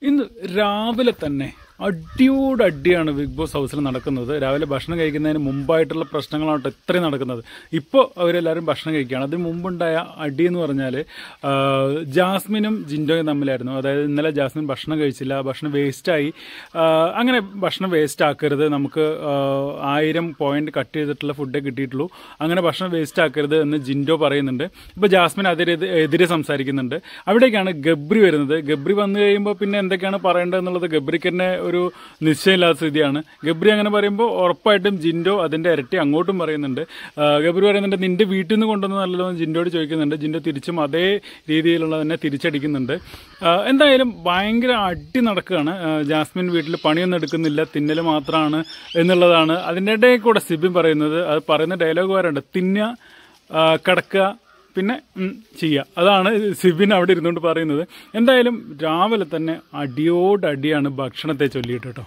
ഇന്ന് രാവിലെ തന്നെ അടിയാണ് ബിഗ് ബോസ് ഹൗസിൽ നടക്കുന്നത്. രാവിലെ ഭക്ഷണം കഴിക്കുന്നതിന് മുമ്പായിട്ടുള്ള പ്രശ്നങ്ങളാണ് ഇത്രയും നടക്കുന്നത്. ഇപ്പോൾ അവരെല്ലാവരും ഭക്ഷണം കഴിക്കുകയാണ്. അതിന് മുമ്പുണ്ടായ അടി എന്ന് പറഞ്ഞാൽ ജാസ്മിനും ജിൻഡോയും തമ്മിലായിരുന്നു. അതായത് ഇന്നലെ ജാസ്മിൻ ഭക്ഷണം കഴിച്ചില്ല, ഭക്ഷണം വേസ്റ്റായി. അങ്ങനെ ഭക്ഷണം വേസ്റ്റ് ആക്കരുത്, നമുക്ക് 1000 പോയിന്റ് കട്ട് ചെയ്തിട്ടുള്ള ഫുഡേ കിട്ടിയിട്ടുള്ളൂ, അങ്ങനെ ഭക്ഷണം വേസ്റ്റ് ആക്കരുത് എന്ന് ജിൻഡോ പറയുന്നുണ്ട്. ഇപ്പോൾ ജാസ്മിൻ എതിരെ സംസാരിക്കുന്നുണ്ട്. അവിടേക്കാണ് ഗബ്രി വരുന്നത്. ഗബ്രി വന്നു കഴിയുമ്പോൾ പിന്നെ എന്തൊക്കെയാണ് പറയേണ്ടതെന്നുള്ളത് ഗബ്രിക്ക് തന്നെ ഒരു നിശ്ചയമില്ലാത്ത സ്ഥിതിയാണ്. ഗബ്രി അങ്ങനെ പറയുമ്പോൾ ഉറപ്പായിട്ടും ജിൻഡോ അതിന്റെ ഇരട്ടി അങ്ങോട്ടും പറയുന്നുണ്ട്. ഗബ്രി പറയുന്നുണ്ട്, നിന്റെ വീട്ടിൽ നിന്ന് കൊണ്ടുവന്നല്ലോ എന്ന് ജിൻഡോട് ചോദിക്കുന്നുണ്ട്. ജിൻഡോ തിരിച്ചും അതേ രീതിയിലുള്ള തന്നെ തിരിച്ചടിക്കുന്നുണ്ട്. എന്തായാലും ഭയങ്കര അടി നടക്കുകയാണ്. ജാസ്മിൻ വീട്ടിൽ പണിയൊന്നും എടുക്കുന്നില്ല, തിന്നൽ മാത്രമാണ് എന്നുള്ളതാണ് അതിൻ്റെ ഇടയിൽ കൂടെ സിബിൻ പറയുന്നത്. അത് പറയുന്ന ഡയലോഗ് വരണ്ട്, തിന്നുക, കിടക്കുക, പിന്നെ ചെയ്യുക. അതാണ് സിബിൻ അവിടെ ഇരുന്നുകൊണ്ട് പറയുന്നത്. എന്തായാലും രാവിലെ തന്നെ അടിയോടടിയാണ് ഭക്ഷണത്തെ ചൊല്ലിയിട്ട് കേട്ടോ.